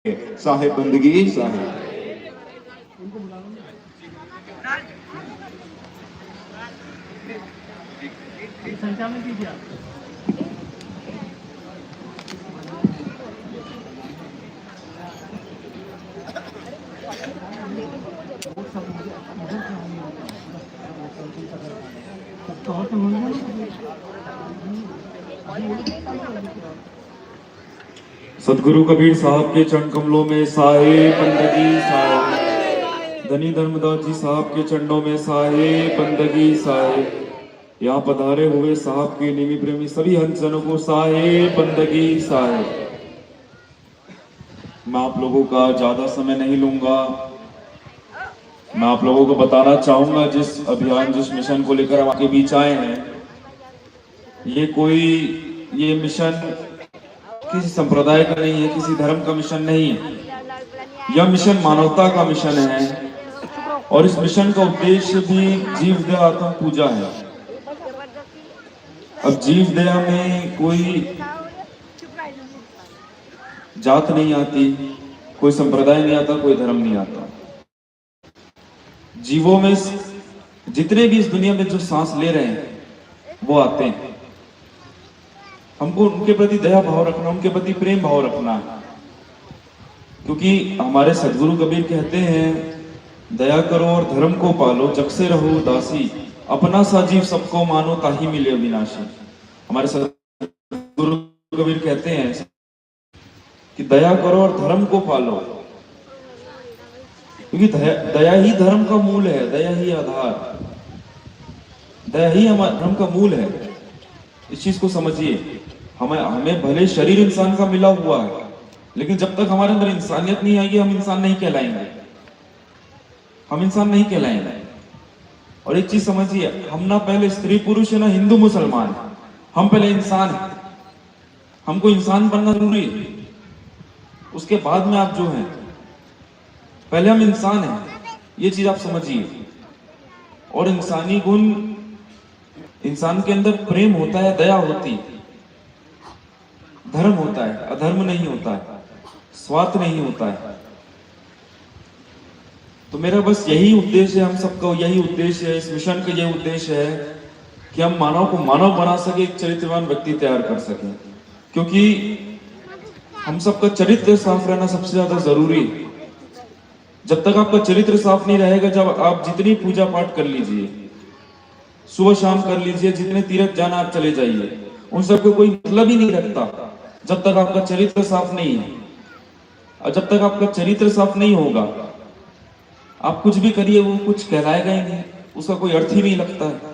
साहेब बंदगी साहेब। सदगुरु कबीर साहब के चरण कमलों में साहे बंदगी साहे। धनी धर्मदास जी साहब के चरणों में साहे बंदगी साहे। यहाँ पधारे हुए साहब के निमी प्रेमी सभी हंसजनों को साहे बंदगी साहे। मैं आप लोगों का ज्यादा समय नहीं लूंगा। मैं आप लोगों को बताना चाहूंगा जिस अभियान जिस मिशन को लेकर हम आपके बीच आए हैं, ये मिशन किसी संप्रदाय का नहीं है, किसी धर्म का मिशन नहीं है। यह मिशन मानवता का मिशन है और इस मिशन का उद्देश्य भी जीव दया आत्म पूजा है। अब जीव दया में कोई जात नहीं आती, कोई संप्रदाय नहीं आता, कोई धर्म नहीं आता। जीवों में जितने भी इस दुनिया में जो सांस ले रहे हैं वो आते हैं। हमको उनके प्रति दया भाव रखना, उनके प्रति प्रेम भाव रखना, क्योंकि हमारे सदगुरु कबीर कहते हैं दया करो और धर्म को पालो, जग से रहो दासी, अपना सा जीव सबको मानो ताही मिले अविनाशी। हमारे सदगुरु कबीर कहते हैं कि दया करो और धर्म को पालो, क्योंकि दया ही धर्म का मूल है, दया ही आधार, दया ही हमारे धर्म का मूल है। इस चीज को समझिए। हमें भले शरीर इंसान का मिला हुआ है, लेकिन जब तक हमारे अंदर इंसानियत नहीं आएगी हम इंसान नहीं कहलाएंगे, हम इंसान नहीं कहलाएंगे। और एक चीज समझिए, हम ना पहले स्त्री पुरुष है ना हिंदू मुसलमान, हम पहले इंसान हैं। हमको इंसान बनना जरूरी है, उसके बाद में आप जो हैं, पहले हम इंसान हैं। ये चीज आप समझिए। और इंसानी गुण, इंसान के अंदर प्रेम होता है, दया होती है, धर्म होता है, अधर्म नहीं होता है, स्वार्थ नहीं होता है। तो मेरा बस यही उद्देश्य है, हम सबका यही उद्देश्य है, इस मिशन का यही उद्देश्य है कि हम मानव को मानव बना सके, एक चरित्रवान व्यक्ति तैयार कर सके। क्योंकि हम सबका चरित्र साफ रहना सबसे ज्यादा जरूरी है। जब तक आपका चरित्र साफ नहीं रहेगा, जब आप जितनी पूजा पाठ कर लीजिए, सुबह शाम कर लीजिए, जितने तीर्थ जाना आप चले जाइए, उन सबको कोई मतलब ही नहीं रखता जब तक आपका चरित्र साफ नहीं है। और जब तक आपका चरित्र साफ नहीं होगा, आप कुछ भी करिए वो कुछ कहलाएगा ही नहीं, उसका कोई अर्थ ही नहीं लगता है।